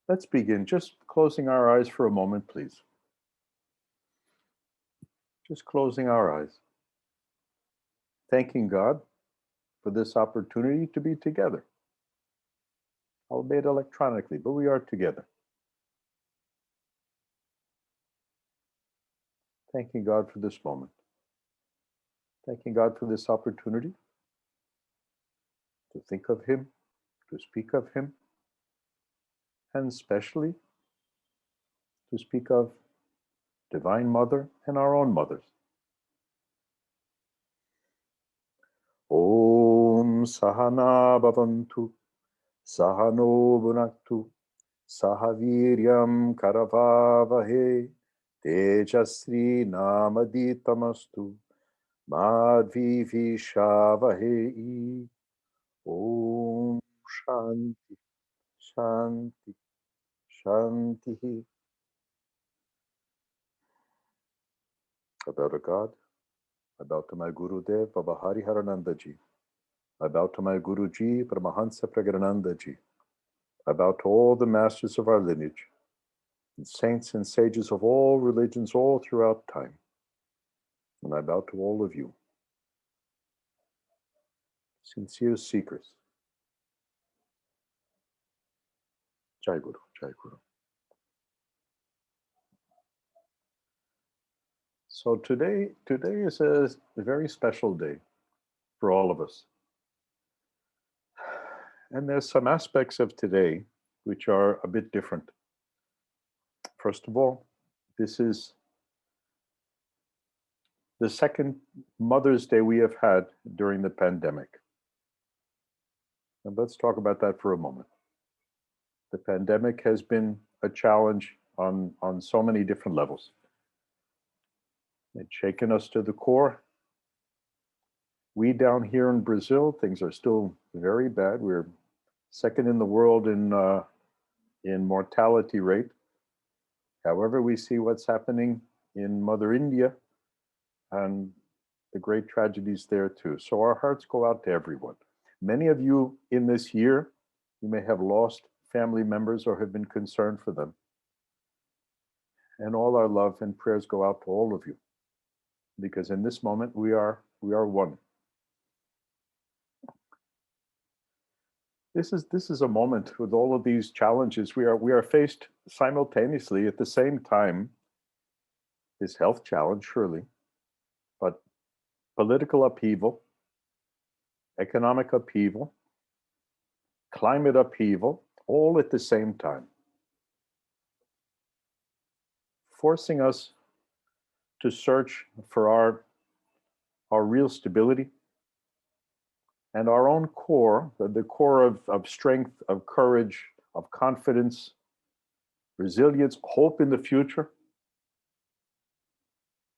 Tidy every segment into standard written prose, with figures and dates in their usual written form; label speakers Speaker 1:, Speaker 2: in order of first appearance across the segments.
Speaker 1: Let's begin. Just closing our eyes for a moment, please. Just closing our eyes. Thanking God for this opportunity to be together, albeit electronically, but we are together. Thanking God for this moment. Thanking God for this opportunity to think of Him, to speak of Him, and especially to speak of Divine Mother and our own mothers. Om Sahana Bhavantu, Sahano Bhunaktu, Sahaviryam Karavavahe, Tejasri Namaditamastu, Madhivishavahe. Om Shanti, Shanti, Shanti. I bow to God. I bow to my Gurudev, Baba Hariharananda ji. I bow to my Guruji, Paramahamsa Prajnanananda ji. I bow to all the masters of our lineage, and saints and sages of all religions all throughout time. And I bow to all of you, sincere seekers. Jai Guru, Jai Guru. So today is a very special day for all of us. And there's some aspects of today which are a bit different. First of all, this is the second Mother's Day we have had during the pandemic. And let's talk about that for a moment. The pandemic has been a challenge on so many different levels. It's shaken us to the core. We down here in Brazil, things are still very bad. We're second in the world in mortality rate. However, we see what's happening in Mother India and the great tragedies there too. So our hearts go out to everyone. Many of you in this year, you may have lost family members or have been concerned for them. And all our love and prayers go out to all of you, because in this moment we are one. This is a moment with all of these challenges. We are faced simultaneously at the same time. This health challenge, surely, but political upheaval, economic upheaval, climate upheaval, all at the same time, forcing us to search for our real stability and our own core, the core of strength, of courage, of confidence, resilience, hope in the future.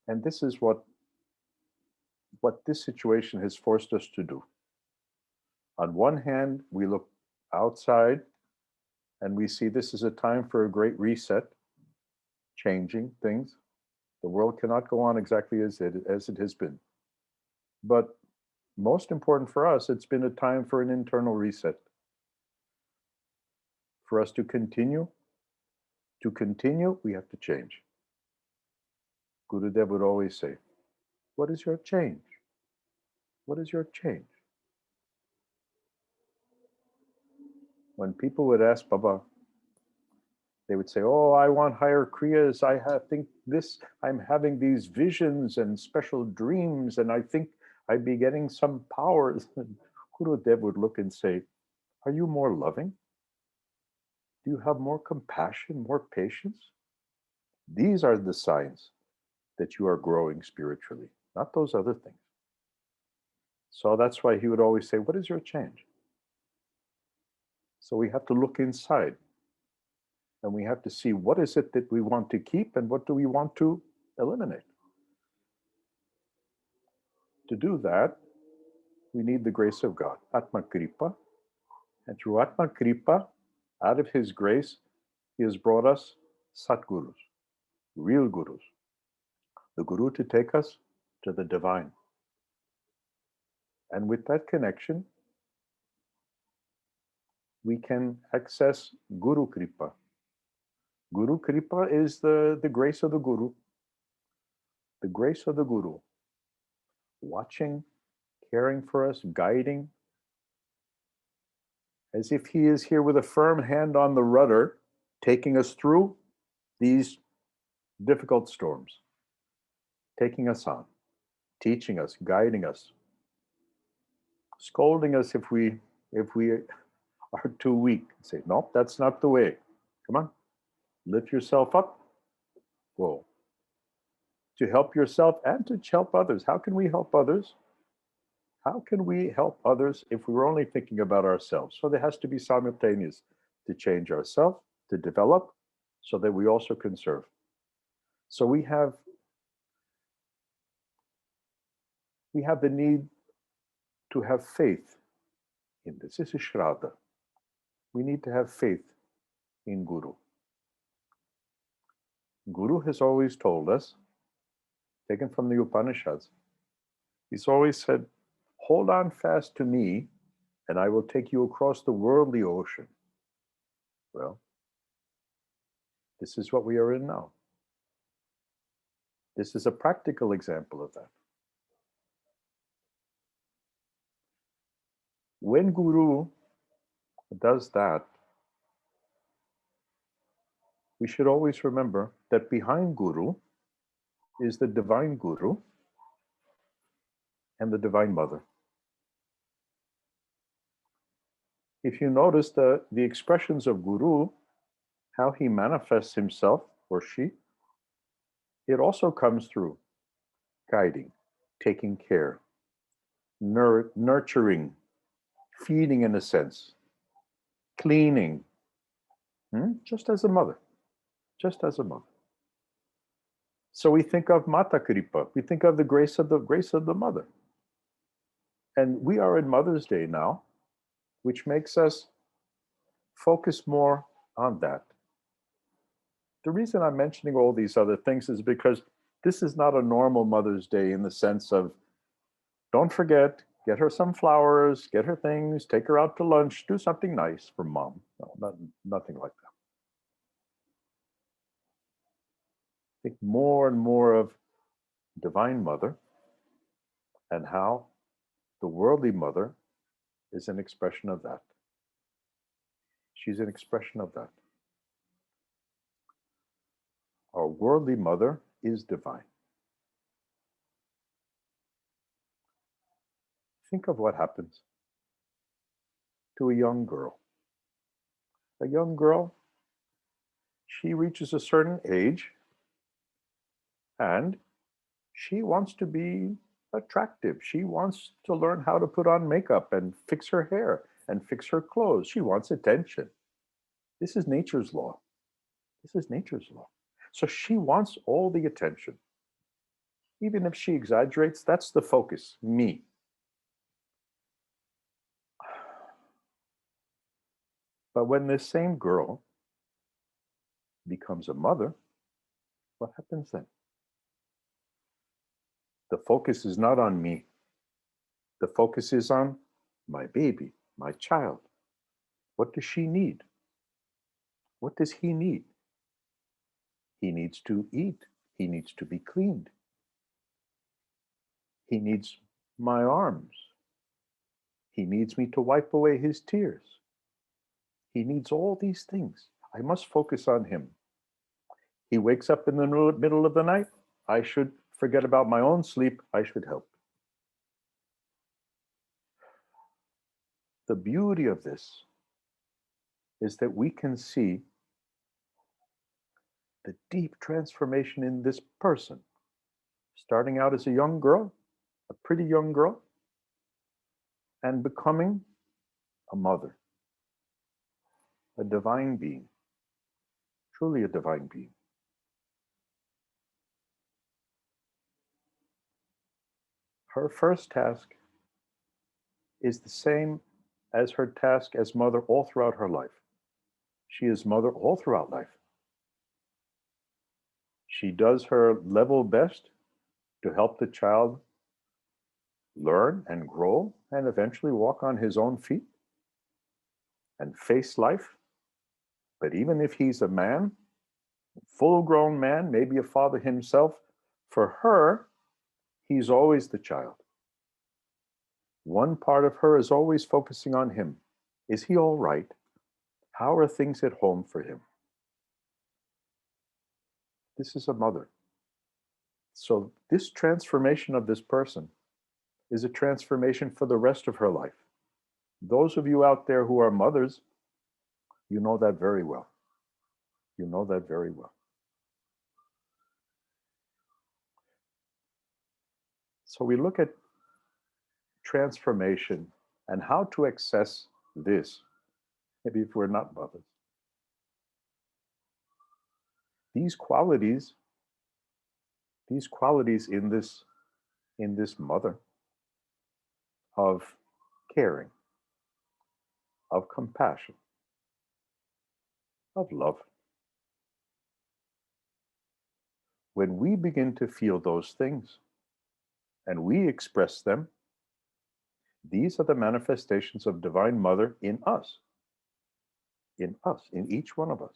Speaker 1: And this is what this situation has forced us to do. On one hand, we look outside and we see this is a time for a great reset, changing things. The world cannot go on exactly as it has been. But most important for us, it's been a time for an internal reset. For us to continue, we have to change. Gurudev would always say, what is your change? What is your change? When people would ask Baba, they would say, oh, I want higher kriyas. Think this, I'm having these visions and special dreams, and I think I'd be getting some powers. And Gurudev would look and say, are you more loving? Do you have more compassion, more patience? These are the signs that you are growing spiritually, not those other things. So that's why he would always say, what is your change? So we have to look inside. And we have to see what is it that we want to keep and what do we want to eliminate. To do that, we need the grace of God, Atma Kripa. And through Atma Kripa, out of his grace, he has brought us Satgurus, real Gurus. The Guru to take us to the divine. And with that connection, we can access Guru Kripa, Guru Kripa is the grace of the Guru. The grace of the Guru. Watching, caring for us, guiding, as if he is here with a firm hand on the rudder, taking us through these difficult storms, taking us on, teaching us, guiding us, scolding us if we are too weak. Say, nope, that's not the way. Come on, lift yourself up. Whoa. To help yourself and to help others. How can we help others? How can we help others if we were only thinking about ourselves? So there has to be simultaneous to change ourselves, to develop, so that we also can serve. So we have the need to have faith in this. This is Shraddha. We need to have faith in Guru. Guru has always told us, taken from the Upanishads, he's always said, hold on fast to me, and I will take you across the worldly ocean. Well, this is what we are in now. This is a practical example of that. When Guru does that, we should always remember that behind Guru is the divine Guru and the Divine Mother. If you notice the expressions of Guru, how he manifests himself or she, it also comes through guiding, taking care, nurturing, feeding in a sense, cleaning, just as a mother, just as a mother. So we think of Mata Kripa, we think of the grace of the mother. And we are in Mother's Day now, which makes us focus more on that. The reason I'm mentioning all these other things is because this is not a normal Mother's Day in the sense of, don't forget, get her some flowers, get her things, take her out to lunch, do something nice for mom. No, nothing like that. Think more and more of Divine Mother and how the worldly mother is an expression of that. She's an expression of that. Our worldly mother is divine. Think of what happens to a young girl. A young girl, she reaches a certain age and she wants to be attractive. She wants to learn how to put on makeup and fix her hair and fix her clothes. She wants attention. This is nature's law. This is nature's law. So she wants all the attention. Even if she exaggerates, that's the focus, me. But when this same girl becomes a mother, what happens then? The focus is not on me. The focus is on my baby, my child. What does she need? What does he need? He needs to eat. He needs to be cleaned. He needs my arms. He needs me to wipe away his tears. He needs all these things. I must focus on him. He wakes up in the middle of the night. I should forget about my own sleep. I should help. The beauty of this is that we can see the deep transformation in this person, starting out as a young girl, a pretty young girl, and becoming a mother, a divine being, truly a divine being. Her first task is the same as her task as mother all throughout her life. She is mother all throughout life. She does her level best to help the child learn and grow and eventually walk on his own feet and face life. But even if he's a man, full-grown man, maybe a father himself. For her, he's always the child. One part of her is always focusing on him. Is he all right? How are things at home for him? This is a mother. So this transformation of this person is a transformation for the rest of her life. Those of you out there who are mothers, you know that very well. You know that very well. So we look at transformation and how to access this, maybe if we're not mothers. These qualities in this mother of caring, of compassion, of love. When we begin to feel those things and we express them, these are the manifestations of Divine Mother in us, in each one of us,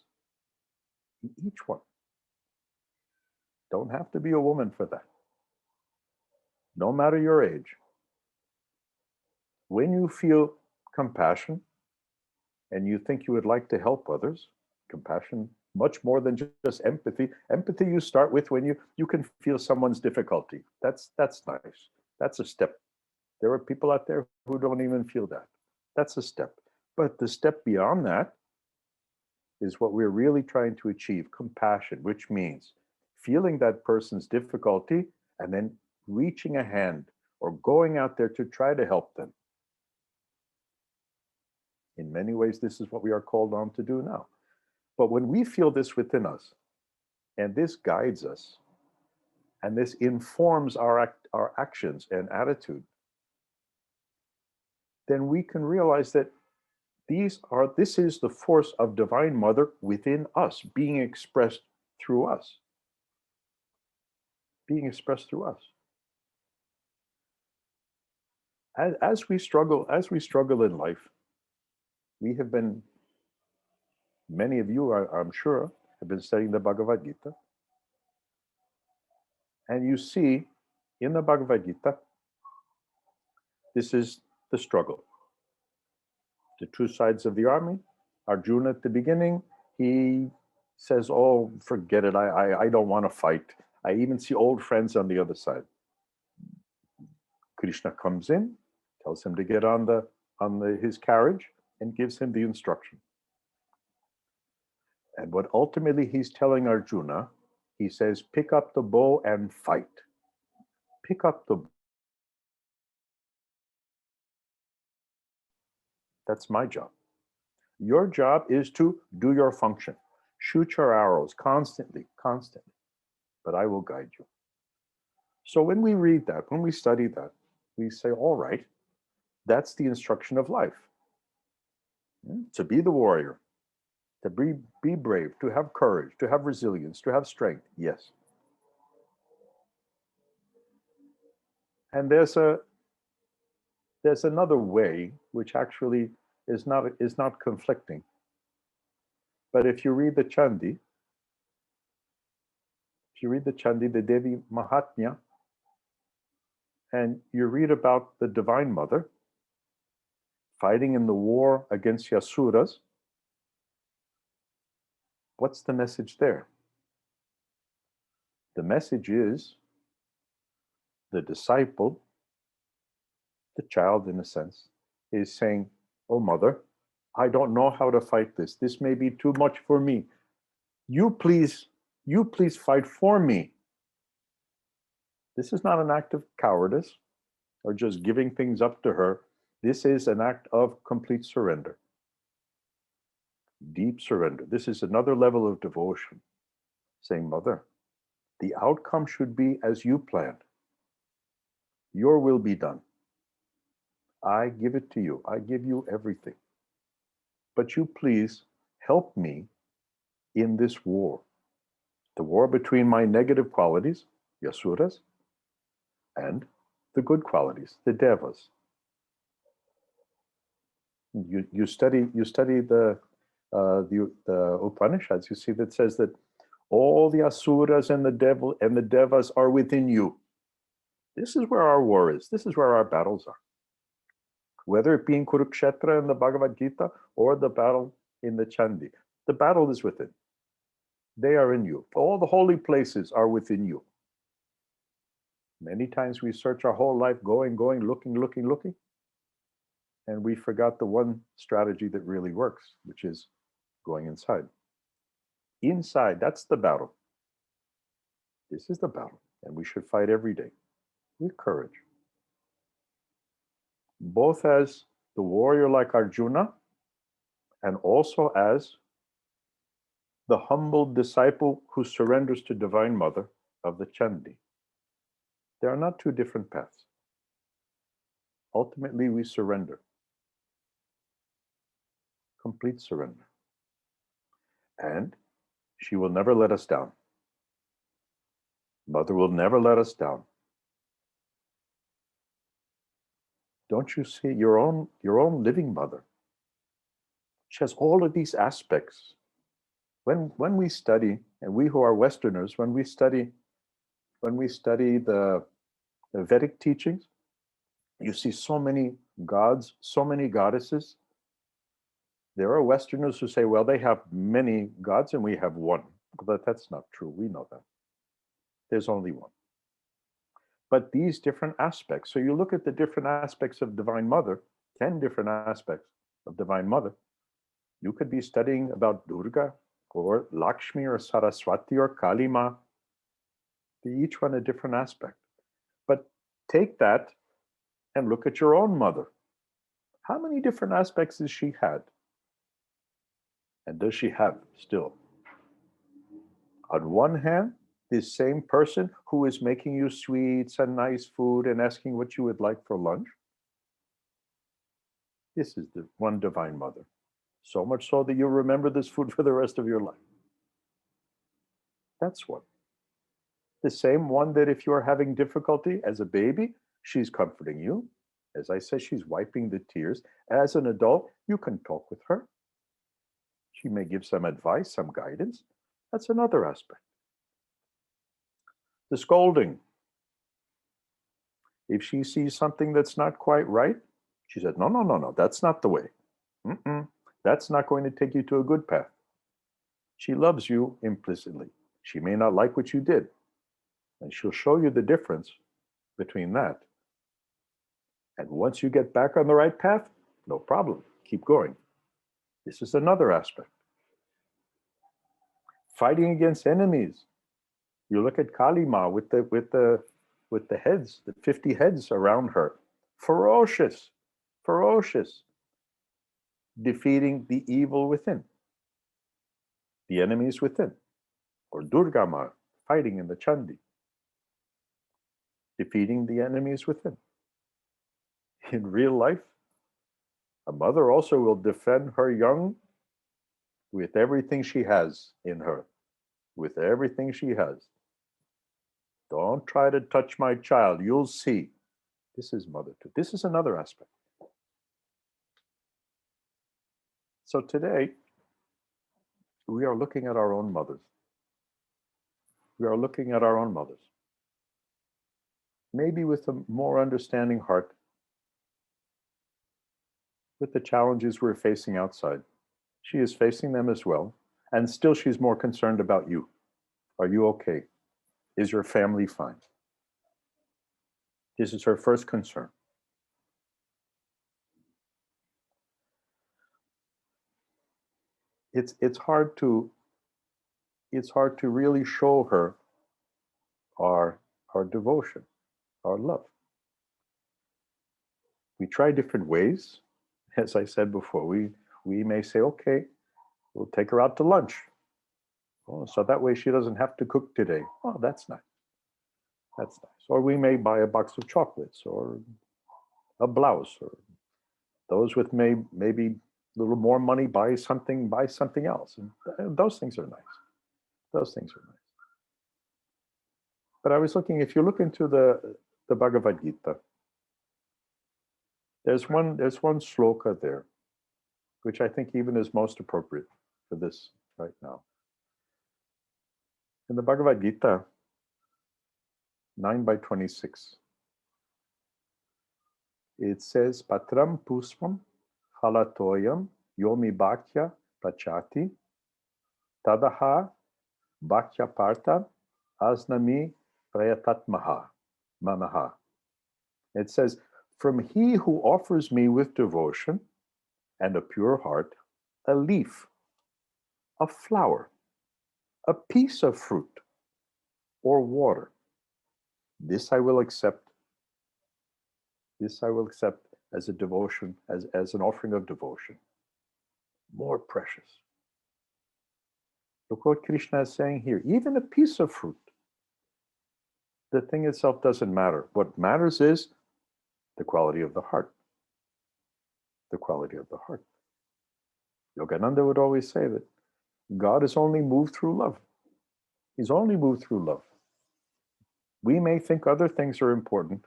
Speaker 1: in each one. Don't have to be a woman for that. No matter your age. When you feel compassion and you think you would like to help others, compassion, much more than just empathy. Empathy you start with when you can feel someone's difficulty. That's nice. That's a step. There are people out there who don't even feel that. That's a step. But the step beyond that is what we're really trying to achieve, compassion, which means feeling that person's difficulty and then reaching a hand or going out there to try to help them. In many ways, this is what we are called on to do now. But when we feel this within us, and this guides us, and this informs our actions and attitude, then we can realize that this is the force of Divine Mother within us, being expressed through us. Being expressed through us. As we struggle in life, we have been, many of you, I'm sure, have been studying the Bhagavad Gita. And you see in the Bhagavad Gita, this is the struggle. The two sides of the army. Arjuna at the beginning, he says, oh, forget it, I don't want to fight. I even see old friends on the other side. Krishna comes in, tells him to get on his carriage, and gives him the instruction. And what ultimately he's telling Arjuna, he says, pick up the bow and fight. Pick up the bow. That's my job. Your job is to do your function. Shoot your arrows constantly. But I will guide you. So when we read that, when we study that, we say, all right, that's the instruction of life. To be the warrior, to be brave, to have courage, to have resilience, to have strength, yes. And there's another way which actually is not conflicting. But if you read the Chandi, the Devi Mahatmya, and you read about the Divine Mother fighting in the war against Yasuras, what's the message there? The message is the disciple, the child in a sense, is saying, oh mother, I don't know how to fight this. This may be too much for me. You please fight for me. This is not an act of cowardice or just giving things up to her. This is an act of complete surrender. Deep surrender. This is another level of devotion. Saying, mother, the outcome should be as you planned. Your will be done. I give it to you. I give you everything. But you please help me in this war. The war between my negative qualities, Yasuras, and the good qualities, the Devas. You study the Upanishads, you see that says that All the asuras and the devil and the devas are within you. This is where our war is. This is where our battles are. Whether it be in Kurukshetra in the Bhagavad Gita or the battle in the Chandi, the battle is within. They are in you. All the holy places are within you. Many times we search our whole life, going, looking, and we forgot the one strategy that really works, which is going inside. Inside, that's the battle. This is the battle, and we should fight every day with courage. Both as the warrior like Arjuna, and also as the humble disciple who surrenders to Divine Mother of the Chandi. There are not two different paths. Ultimately, we surrender. Complete surrender. And she will never let us down. Mother will never let us down. Don't you see your own living mother? She has all of these aspects. When we study, and we who are Westerners, when we study the Vedic teachings, you see so many gods, so many goddesses. There are Westerners who say, well, they have many gods and we have one. But that's not true. We know that. There's only one. But these different aspects, so you look at the different aspects of Divine Mother, 10 different aspects of Divine Mother. You could be studying about Durga or Lakshmi or Saraswati or Kali Ma. Each one a different aspect. But take that and look at your own mother. How many different aspects has she had? And does she have still? On one hand, this same person who is making you sweets and nice food and asking what you would like for lunch. This is the one Divine Mother. So much so that you'll remember this food for the rest of your life. That's one. The same one that if you're having difficulty as a baby, she's comforting you. As I said, she's wiping the tears. As an adult, you can talk with her. She may give some advice, some guidance. That's another aspect. The scolding. If she sees something that's not quite right, she says, no, that's not the way. That's not going to take you to a good path. She loves you implicitly. She may not like what you did. And she'll show you the difference between that. And once you get back on the right path, no problem. Keep going. This is another aspect. Fighting against enemies. You look at Kali Ma with the heads, the 50 heads around her. Ferocious. Defeating the evil within. The enemies within. Or Durga Ma fighting in the Chandi. Defeating the enemies within. In real life, a mother also will defend her young with everything she has in her. With everything she has. Don't try to touch my child. You'll see. This is mother too. This is another aspect. So today, we are looking at our own mothers. We are looking at our own mothers. Maybe with a more understanding heart, with the challenges we're facing outside. She is facing them as well. And still she's more concerned about you. Are you okay? Is your family fine? This is her first concern. It's hard to really show her our devotion, our love. We try different ways. As I said before, we may say, okay, we'll take her out to lunch. Oh, so that way she doesn't have to cook today. Oh, that's nice. That's nice. Or we may buy a box of chocolates or a blouse, or those with maybe a little more money buy something else. And those things are nice. Those things are nice. But I was looking, if you look into the Bhagavad Gita, there's one shloka there, which I think even is most appropriate for this right now. In the Bhagavad Gita, 9/26, it says, Patram puspam halatoyam yomi bhakya pachati tadaha bhakya parta asnami prayatatmaha manaha. It says, from he who offers me with devotion and a pure heart a leaf, a flower, a piece of fruit, or water, this I will accept. This I will accept as a devotion, as an offering of devotion. More precious. Look what Krishna is saying here. Even a piece of fruit, the thing itself doesn't matter. What matters is the quality of the heart. The quality of the heart. Yogananda would always say that God is only moved through love. He's only moved through love. We may think other things are important,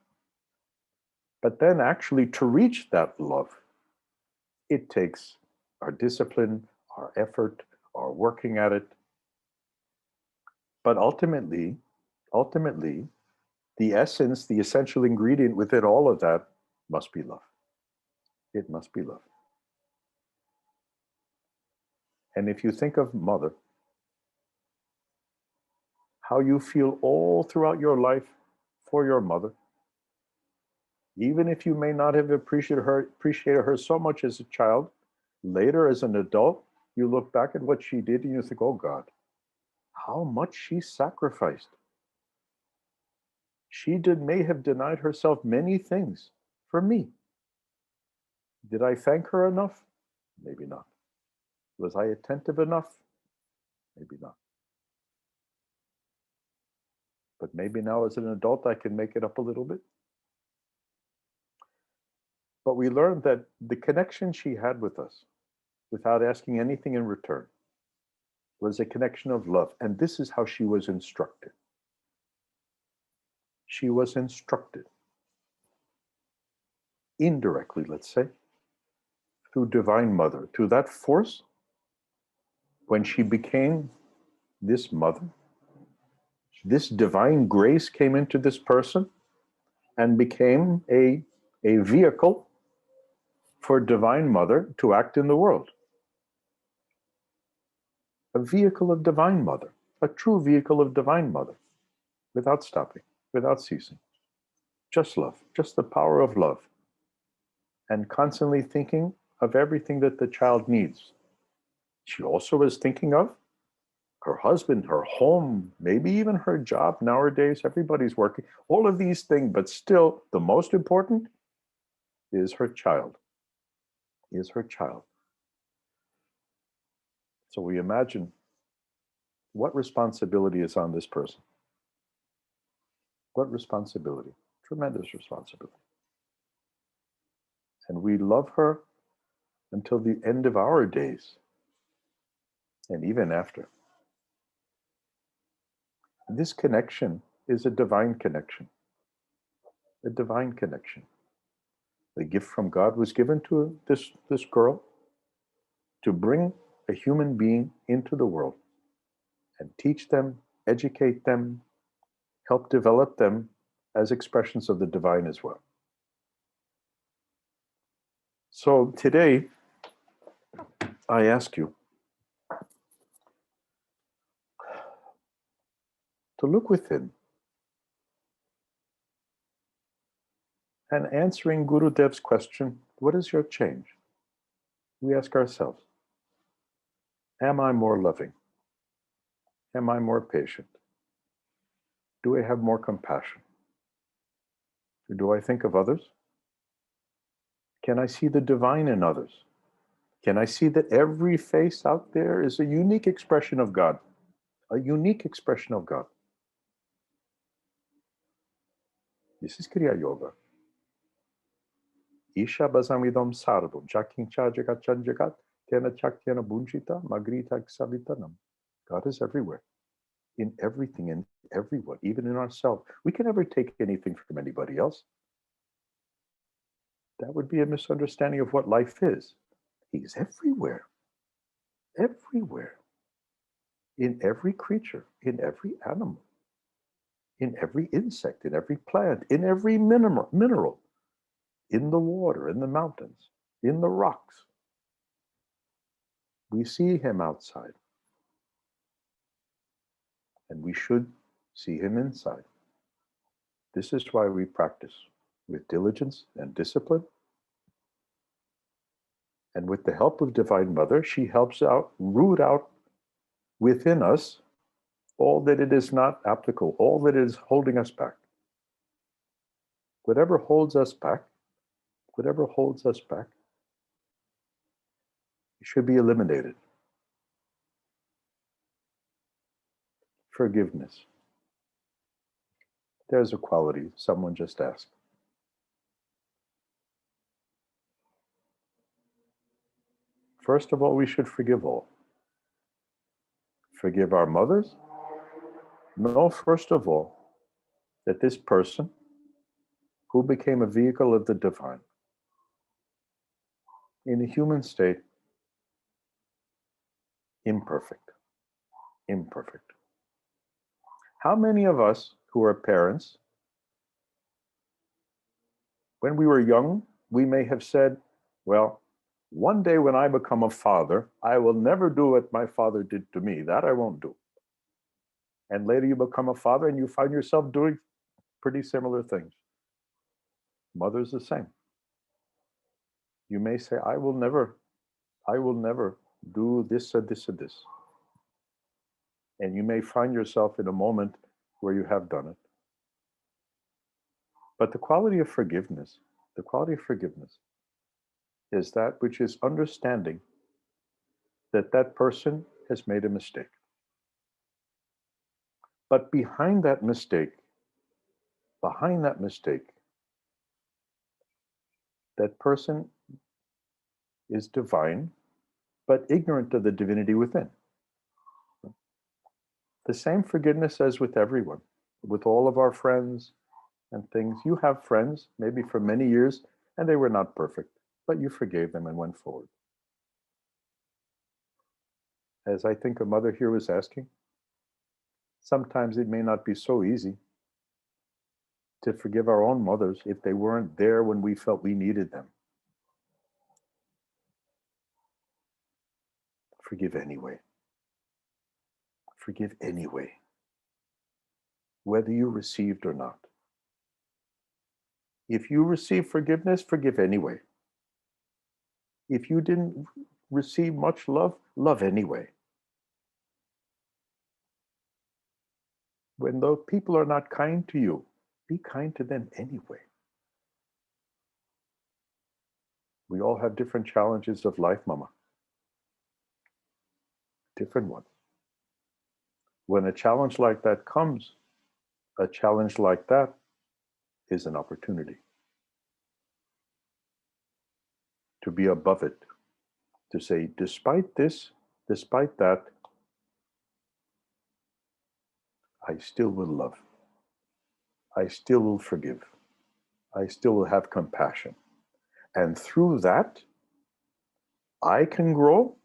Speaker 1: but then actually to reach that love, it takes our discipline, our effort, our working at it. But ultimately, the essence, the essential ingredient within all of that must be love. It must be love. And if you think of mother, how you feel all throughout your life for your mother, even if you may not have appreciated her so much as a child, later as an adult, you look back at what she did and you think, oh God, how much she sacrificed. She may have denied herself many things for me. Did I thank her enough? Maybe not. Was I attentive enough? Maybe not. But maybe now as an adult, I can make it up a little bit. But we learned that the connection she had with us, without asking anything in return, was a connection of love. And this is how she was instructed. She was instructed, indirectly, let's say, through Divine Mother, through that force. When she became this mother, this divine grace came into this person and became a vehicle for Divine Mother to act in the world. A vehicle of Divine Mother, a true vehicle of Divine Mother, without stopping, without ceasing. Just love, just the power of love. And constantly thinking of everything that the child needs. She also was thinking of her husband, her home, maybe even her job. Nowadays, everybody's working, all of these things, but still the most important is her child, is her child. So we imagine what responsibility is on this person. What responsibility? Tremendous responsibility. And we love her until the end of our days, and even after. This connection is a divine connection. A divine connection. The gift from God was given to this girl to bring a human being into the world and teach them, educate them, help develop them as expressions of the divine as well. So today, I ask you to look within and answering Gurudev's question, what is your change? We ask ourselves, am I more loving? Am I more patient? Do I have more compassion? Do I think of others? Can I see the divine in others? Can I see that every face out there is a unique expression of God? A unique expression of God. This is Kriya Yoga. Isha basamidam sarvam jakincha jagachan jagat tena chakyana bunjita magrita savitanam. God is everywhere, in everything, in everyone, even in ourselves. We can never take anything from anybody else. That would be a misunderstanding of what life is. He's everywhere. Everywhere. in every creature, in every animal, in every insect, in every plant, in every mineral, in the water, in the mountains, in the rocks. We see him outside, and we should see him inside. This is why we practice with diligence and discipline. And with the help of Divine Mother, she helps out, root out within us all that it is not applicable, all that is holding us back. Whatever holds us back, it should be eliminated. Forgiveness. There's a quality someone just asked. First of all, we should forgive all. Forgive our mothers. Know, first of all, that this person who became a vehicle of the divine in a human state, imperfect. How many of us who are parents, when we were young, we may have said, well, one day when I become a father, I will never do what my father did to me. That I won't do. And later you become a father and you find yourself doing pretty similar things. Mother's the same. You may say, I will never do this or this or this. And you may find yourself in a moment where you have done it. But the quality of forgiveness is that which is understanding that that person has made a mistake. But behind that mistake, that person is divine, but ignorant of the divinity within. The same forgiveness as with everyone, with all of our friends and things. You have friends, maybe for many years, and they were not perfect, but you forgave them and went forward. As I think a mother here was asking, sometimes it may not be so easy to forgive our own mothers if they weren't there when we felt we needed them. Forgive anyway. Forgive anyway, whether you received or not. If you receive forgiveness, forgive anyway. If you didn't receive much love, love anyway. When those people are not kind to you, be kind to them anyway. We all have different challenges of life, Mama. Different ones. When a challenge like that comes, a challenge like that is an opportunity to be above it, to say, despite this, despite that, I still will love. I still will forgive. I still will have compassion. And through that, I can grow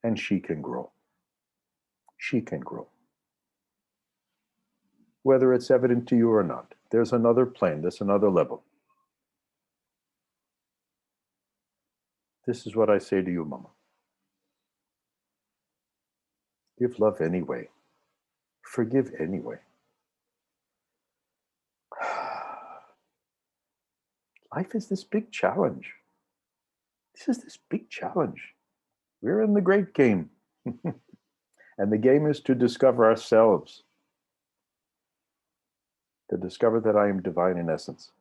Speaker 1: and she can grow. She can grow. Whether it's evident to you or not, there's another plane, there's another level. This is what I say to you, Mama. Give love anyway. Forgive anyway. Life is this big challenge. This is this big challenge. We're in the great game. And the game is to discover ourselves. To discover that I am divine in essence.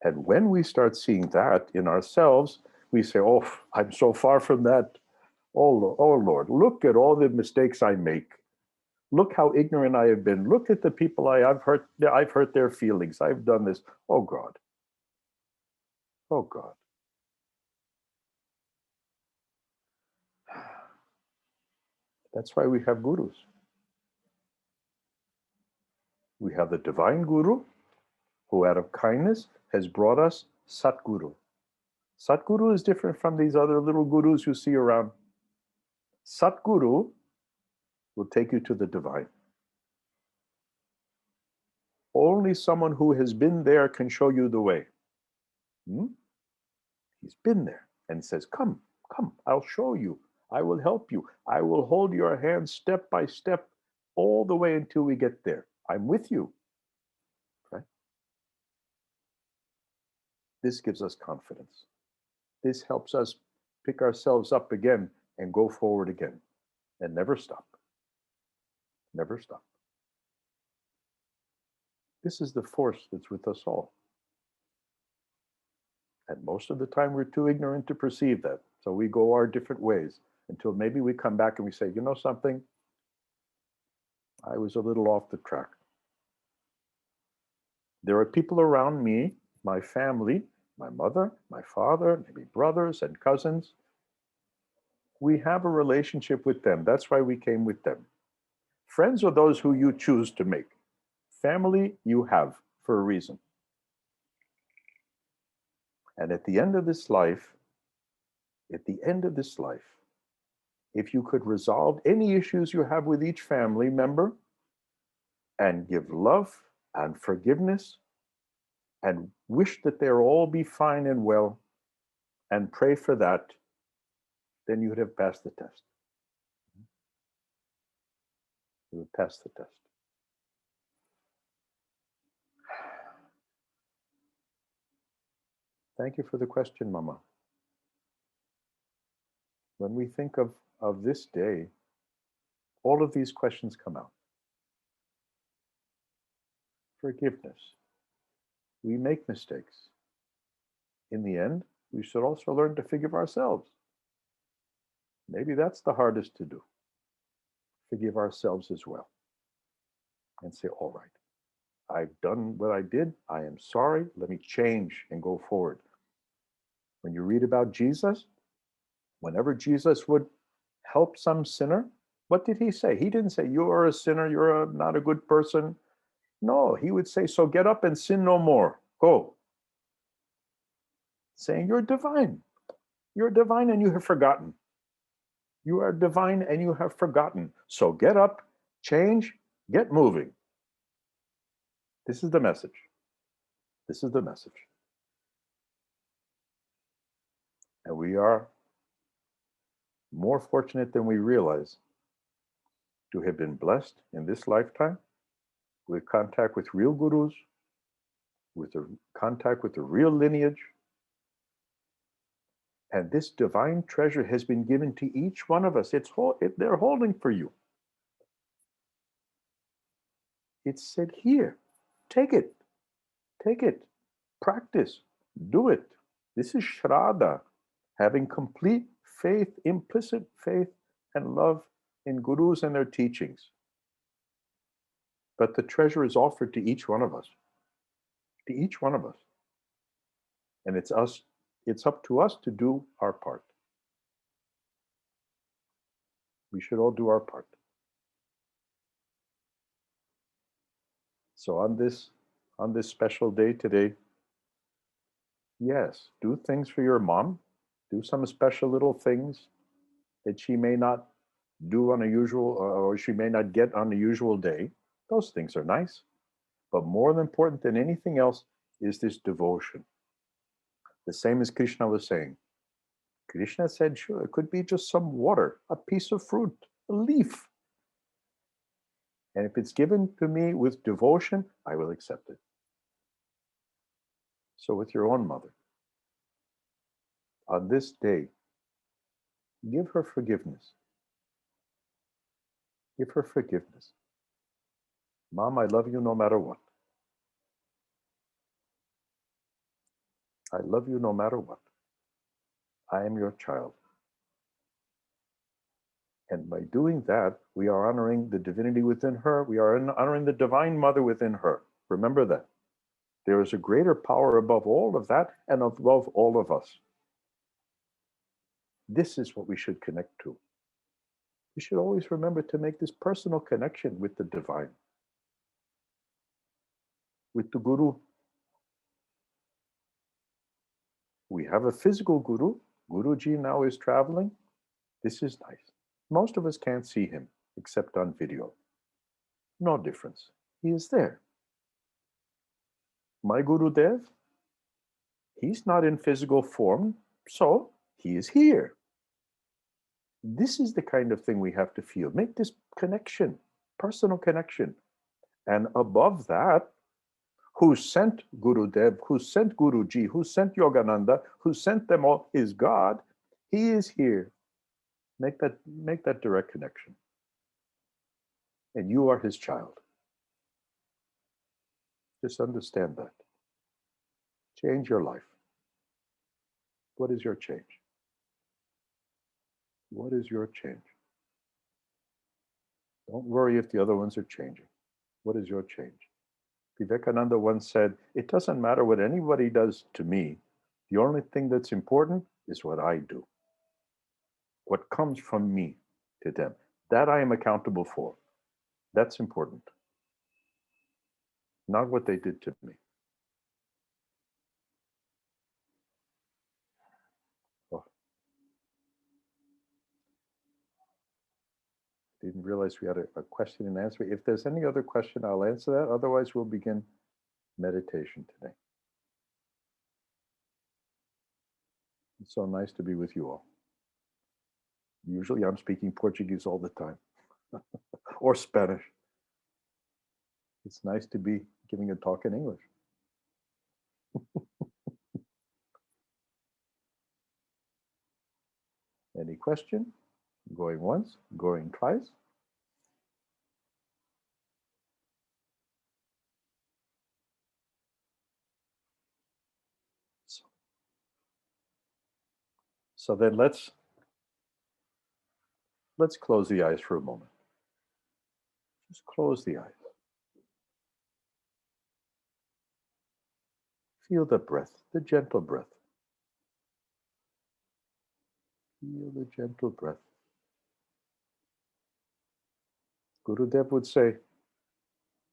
Speaker 1: And when we start seeing that in ourselves, we say, oh, I'm so far from that. Oh Lord, look at all the mistakes I make. Look how ignorant I have been. Look at the people I've hurt their feelings. I've done this. Oh God. Oh God. That's why we have gurus. We have the divine guru who out of kindness has brought us Satguru. Satguru is different from these other little gurus you see around. Satguru will take you to the divine. Only someone who has been there can show you the way. He's been there and says, come, I'll show you. I will help you. I will hold your hand step by step all the way until we get there. I'm with you. Right? This gives us confidence. This helps us pick ourselves up again and go forward again and never stop. Never stop. This is the force that's with us all. And most of the time we're too ignorant to perceive that. So we go our different ways until maybe we come back and we say, you know something? I was a little off the track. There are people around me, my family, my mother, my father, maybe brothers and cousins. We have a relationship with them. That's why we came with them. Friends are those who you choose to make. Family you have for a reason. And at the end of this life, if you could resolve any issues you have with each family member and give love and forgiveness and wish that they'll all be fine and well and pray for that, then you would have passed the test. You would pass the test. Thank you for the question, Mama. When we think of this day, all of these questions come out. Forgiveness. We make mistakes. In the end, we should also learn to forgive ourselves. Maybe that's the hardest to do. Forgive ourselves as well. And say, all right, I've done what I did. I am sorry. Let me change and go forward. When you read about Jesus, whenever Jesus would help some sinner, what did he say? He didn't say, you are a sinner, you're not a good person. No, he would say, so get up and sin no more. Go. Saying, you're divine. You're divine and you have forgotten. You are divine and you have forgotten. So get up, change, get moving. This is the message. This is the message. And we are more fortunate than we realize to have been blessed in this lifetime with contact with real gurus, with a contact with the real lineage. And this divine treasure has been given to each one of us. They're holding for you. It's said here, take it, practice, do it. This is Shraddha, having complete faith, implicit faith and love in gurus and their teachings. But the treasure is offered to each one of us. To each one of us. And it's up to us to do our part. We should all do our part. So on this special day today, yes, do things for your mom. Do some special little things that she may not do on a usual, or she may not get on a usual day. Those things are nice. But more important than anything else is this devotion. The same as Krishna was saying. Krishna said, sure, it could be just some water, a piece of fruit, a leaf. And if it's given to me with devotion, I will accept it. So with your own mother, on this day, give her forgiveness. Give her forgiveness. Mom, I love you no matter what. I love you no matter what. I am your child. And by doing that, we are honoring the divinity within her. We are honoring the divine mother within her. Remember that. There is a greater power above all of that and above all of us. This is what we should connect to. We should always remember to make this personal connection with the divine, with the guru. We have a physical guru. Guruji now is traveling. This is nice. Most of us can't see him except on video. No difference. He is there. My Gurudev, he's not in physical form, so he is here. This is the kind of thing we have to feel. Make this connection, personal connection. And above that, who sent Gurudev, who sent Guruji, who sent Yogananda, who sent them all is God. He is here. Make that direct connection. And you are his child. Just understand that. Change your life. What is your change? What is your change? Don't worry if the other ones are changing. What is your change? Vivekananda once said, it doesn't matter what anybody does to me. The only thing that's important is what I do. What comes from me to them. That I am accountable for. That's important. Not what they did to me. Oh. Didn't realize we had a question and answer. If there's any other question, I'll answer that. Otherwise, we'll begin meditation today. It's so nice to be with you all. Usually I'm speaking Portuguese all the time, or Spanish. It's nice to be giving a talk in English. Any question? Going once, going twice. So then let's close the eyes for a moment. Just close the eyes. Feel the breath, the gentle breath. Feel the gentle breath. Gurudev would say,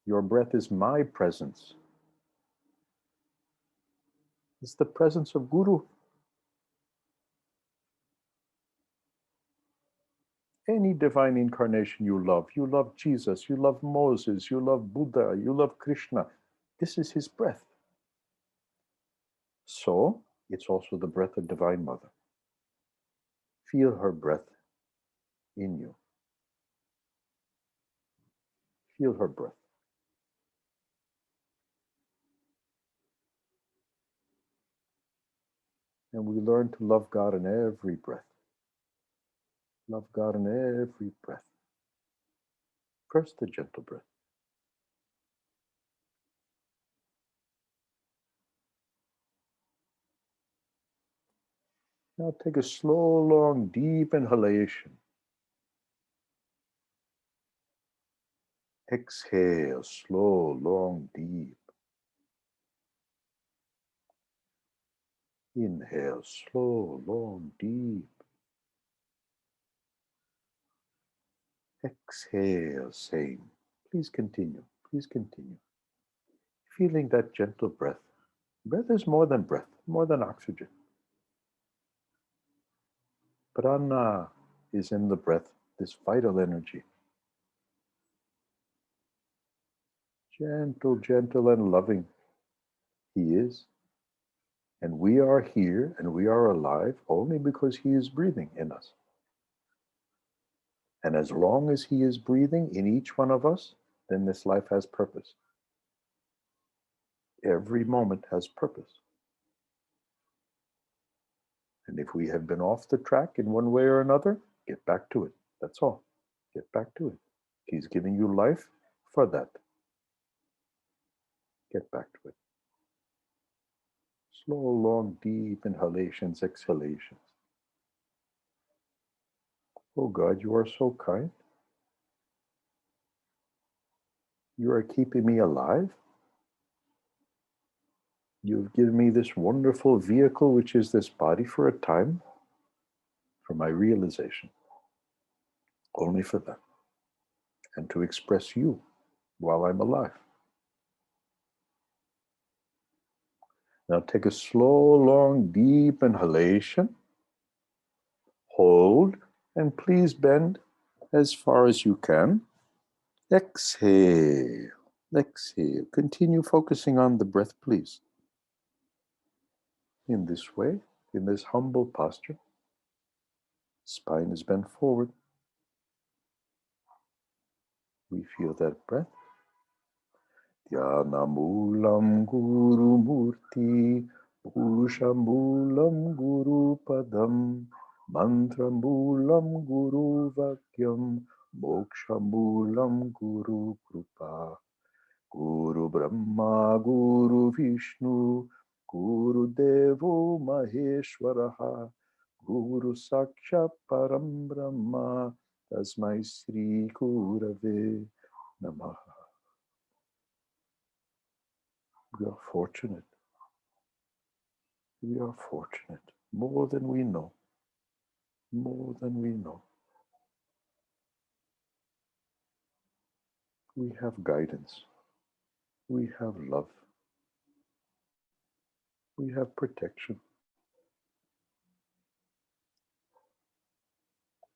Speaker 1: your breath is my presence. It's the presence of Guru. Any divine incarnation you love Jesus, you love Moses, you love Buddha, you love Krishna. This is his breath. So, it's also the breath of Divine Mother. Feel her breath in you. Feel her breath. And we learn to love God in every breath. Love God in every breath. First, the gentle breath. Now take a slow, long, deep inhalation. Exhale, slow, long, deep. Inhale, slow, long, deep. Exhale, same. Please continue. Please continue. Feeling that gentle breath. Breath is more than breath, more than oxygen. Prana is in the breath, this vital energy. Gentle, gentle, and loving he is. And we are here and we are alive only because he is breathing in us. And as long as he is breathing in each one of us, then this life has purpose. Every moment has purpose. And if we have been off the track in one way or another, get back to it. That's all. Get back to it. He's giving you life for that. Get back to it. Slow, long, deep inhalations, exhalations. Oh God, you are so kind. You are keeping me alive. You've given me this wonderful vehicle, which is this body for a time, for my realization. Only for that. And to express you while I'm alive. Now take a slow, long, deep inhalation. Hold, and please bend as far as you can. Exhale. Exhale. Continue focusing on the breath, please. In this way, in this humble posture, spine is bent forward. We feel that breath. Dhyanamulam Guru Murti, Pushamulam Guru Padam, Mantramulam Guru Vakyam, Mokshamulam Guru Krupa, Guru Brahma, Guru Vishnu, Guru Devo Maheshwaraha, Guru Sakshat Param Brahma, Tasmai Sri Gurave Namaha. We are fortunate. We are fortunate. More than we know. More than we know. We have guidance. We have love. We have protection.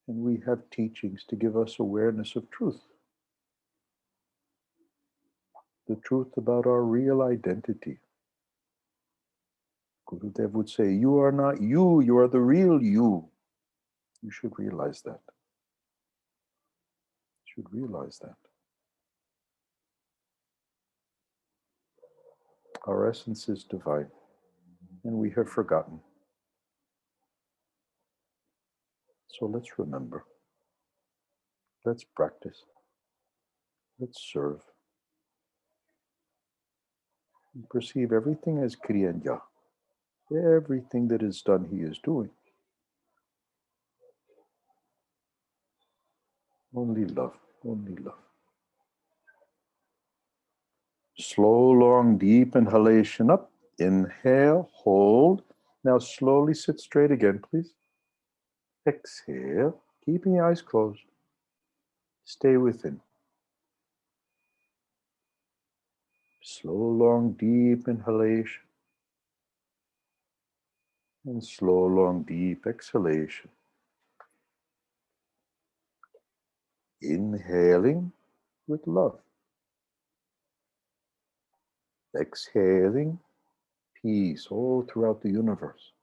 Speaker 1: And we have teachings to give us awareness of truth. The truth about our real identity. Gurudev would say, you are not you, you are the real you. You should realize that. You should realize that. Our essence is divine, and we have forgotten. So let's remember. Let's practice. Let's serve. And perceive everything as Kriya Yoga. Everything that is done, he is doing. Only love, only love. Slow, long, deep inhalation up. Inhale, hold. Now slowly sit straight again, please. Exhale, keeping the eyes closed. Stay within. Slow, long, deep inhalation. And slow, long, deep exhalation. Inhaling with love. Exhaling peace all throughout the universe.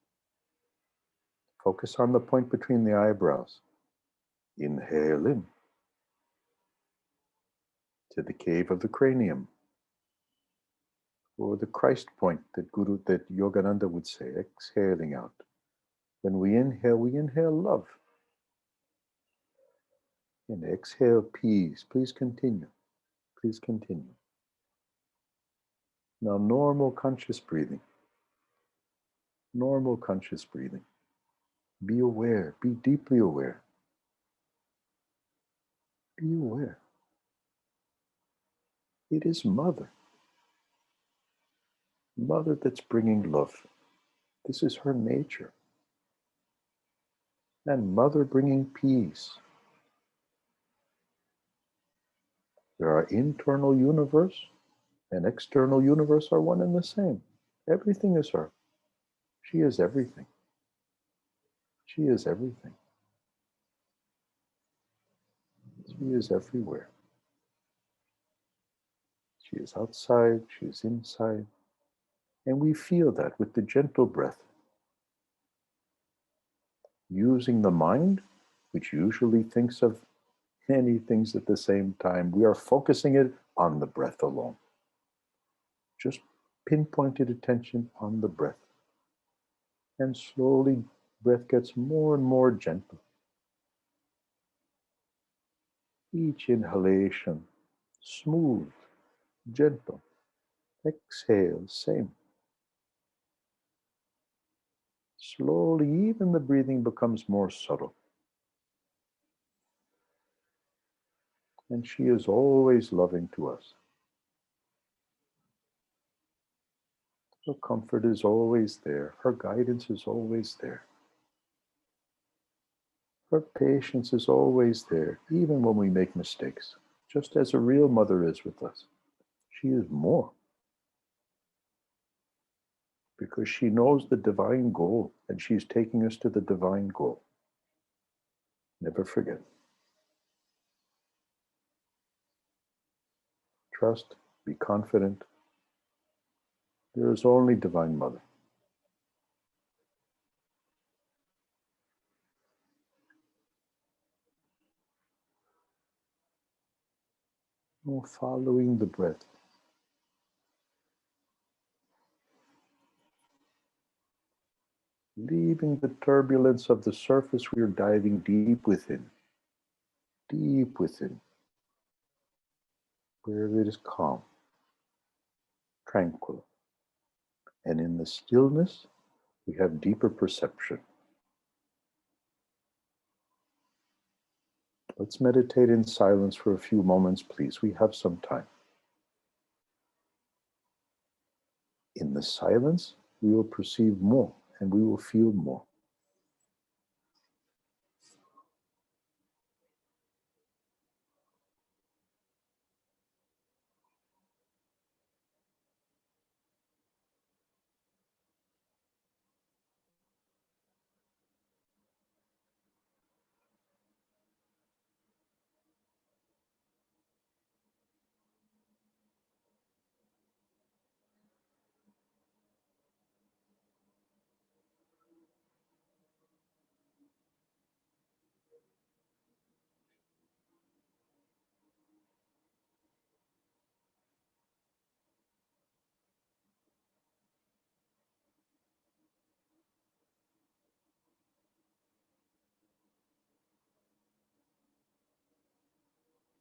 Speaker 1: Focus on the point between the eyebrows. Inhale in to the cave of the cranium, or the Christ point that Yogananda would say, exhaling out. When we inhale love. And exhale peace. Please continue. Please continue. Now normal conscious breathing. Normal conscious breathing. Be aware. Be deeply aware. Be aware. It is Mother. Mother that's bringing love. This is her nature. And Mother bringing peace. Our internal universe and external universe are one and the same. Everything is her. She is everything. She is everything. She is everywhere. She is outside, she is inside. And we feel that with the gentle breath. Using the mind, which usually thinks of many things at the same time, we are focusing it on the breath alone. Just pinpointed attention on the breath. And slowly, breath gets more and more gentle. Each inhalation, smooth, gentle. Exhale, same. Slowly, even the breathing becomes more subtle. And she is always loving to us. Her comfort is always there. Her guidance is always there. Her patience is always there, even when we make mistakes, just as a real mother is with us. She is more. Because she knows the divine goal, and she's taking us to the divine goal. Never forget. Trust, be confident. There is only Divine Mother. Oh, following the breath. Leaving the turbulence of the surface, we are diving deep within, where it is calm, tranquil. And in the stillness, we have deeper perception. Let's meditate in silence for a few moments, please. We have some time. In the silence, we will perceive more and we will feel more.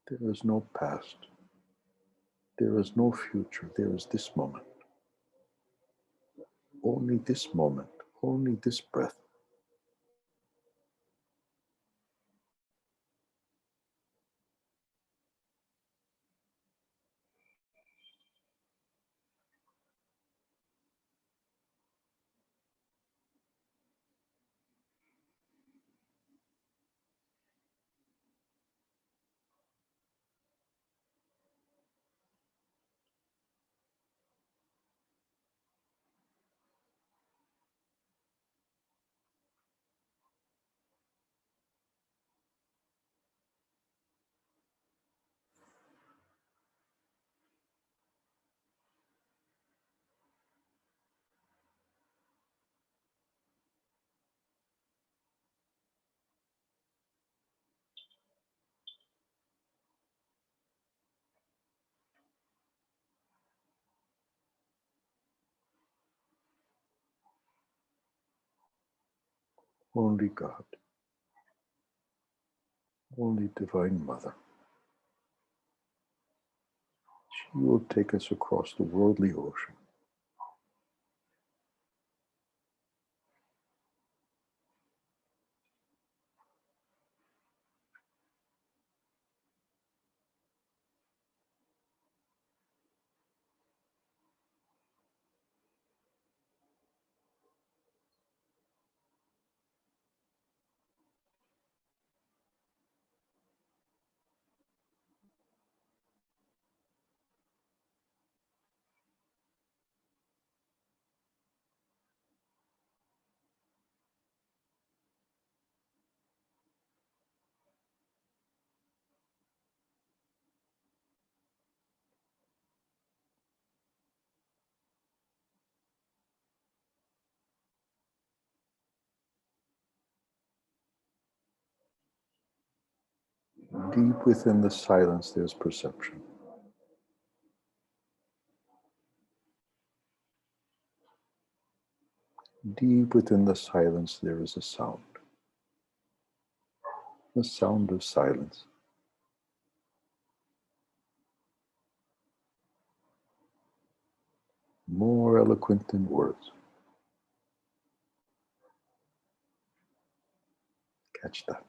Speaker 1: There is no past. There is no future. There is this moment. Only this moment. Only this breath. Only God. Only Divine Mother. She will take us across the worldly ocean. Deep within the silence, there's perception. Deep within the silence, there is a sound. The sound of silence. More eloquent than words. Catch that.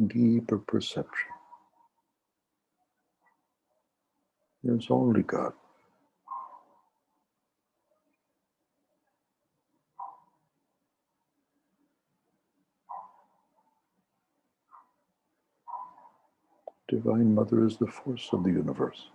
Speaker 1: deeper perception. There's only God. Divine Mother is the force of the universe.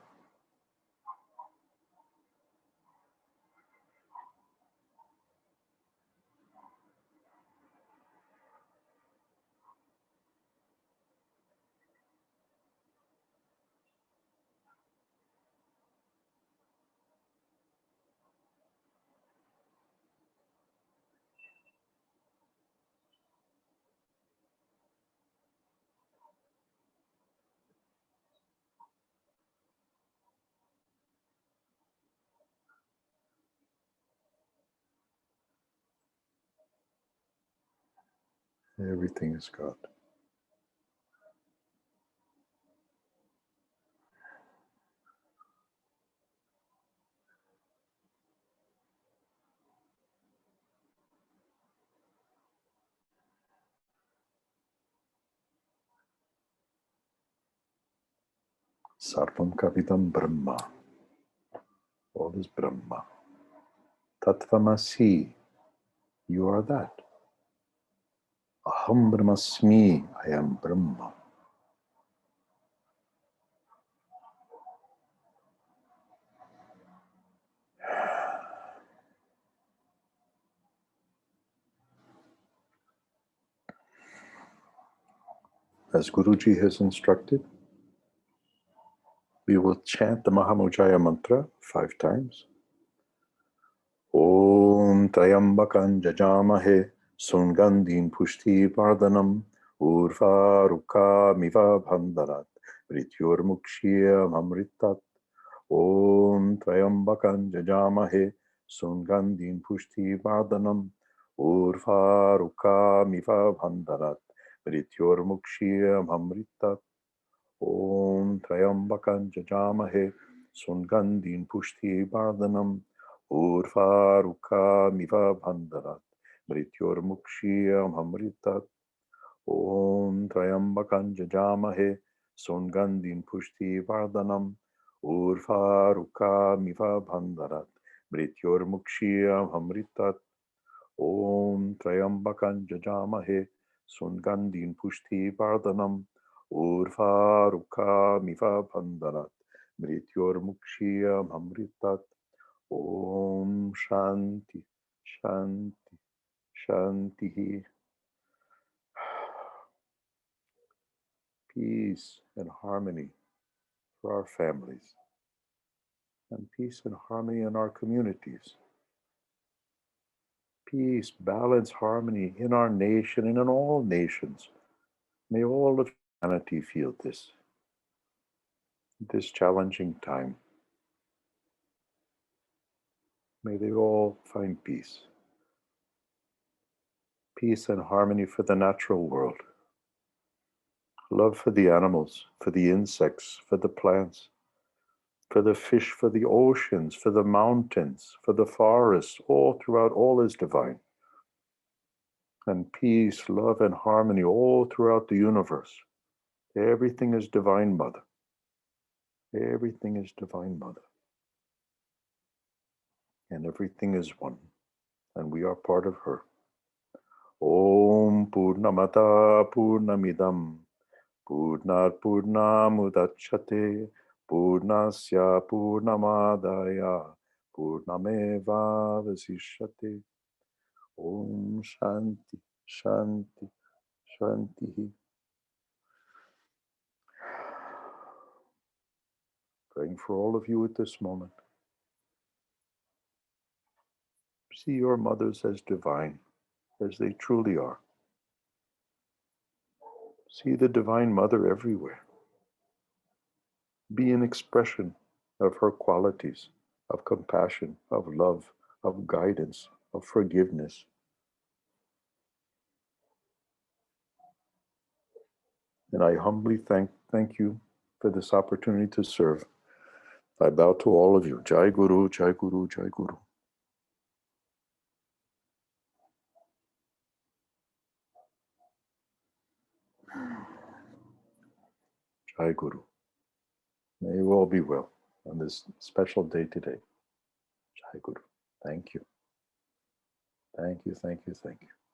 Speaker 1: Everything is God. Sarvam Kavidam Brahma. All is Brahma. Tattvamasi. You are that. Aham Brahmasmi. I am Brahma. As Guruji has instructed, we will chant the Mahamujaya mantra 5 times. Om Trayambakan Jajamahe Sungandhin Pushti Vardhanam Urva Ruka Miva Bhandarat Vrityur Mukshya Mamritat. Om Trayambakan Jajamahe Sungandhin Pushti Vardhanam Urva Ruka Miva Bhandarat Vrityur Mukshya Mamritat. Om Trayambakan Jajamahe Sungandhin Pushti Vardhanam Urva Ruka Miva Bhandarat Mrityor Mukshya Amritat. Om Trayambakan Jajamahe Sungandhin Pushti Vardhanam Urva Ruka Miva Bhandarat Mrityor Mukshya Amritat. Om Trayambakan Jajamahe Sungandhin Pushti Vardhanam Urva Ruka Miva Bhandarat Mrityor Mukshya Amritat. Om Shanti, Shanti, Shanti. Peace and harmony for our families, and peace and harmony in our communities. Peace, balance, harmony in our nation and in all nations. May all of humanity feel this challenging time. May they all find peace. Peace and harmony for the natural world. Love for the animals, for the insects, for the plants, for the fish, for the oceans, for the mountains, for the forests, all throughout, all is divine. And peace, love, and harmony all throughout the universe. Everything is Divine Mother. Everything is Divine Mother. And everything is one. And we are part of her. Om Purnamata Purnamidam Purnat Purnamudachyate Purnasya Purnamadaya Purnameva Vasishyate. Om Shanti, Shanti, Shanti. Praying for all of you at this moment. See your mothers as divine, as they truly are. See the Divine Mother everywhere. Be an expression of her qualities, of compassion, of love, of guidance, of forgiveness. And I humbly thank you for this opportunity to serve. I bow to all of you. Jai Guru, Jai Guru, Jai Guru. Jai Guru. May you all be well on this special day today. Jai Guru. Thank you. Thank you, thank you, thank you.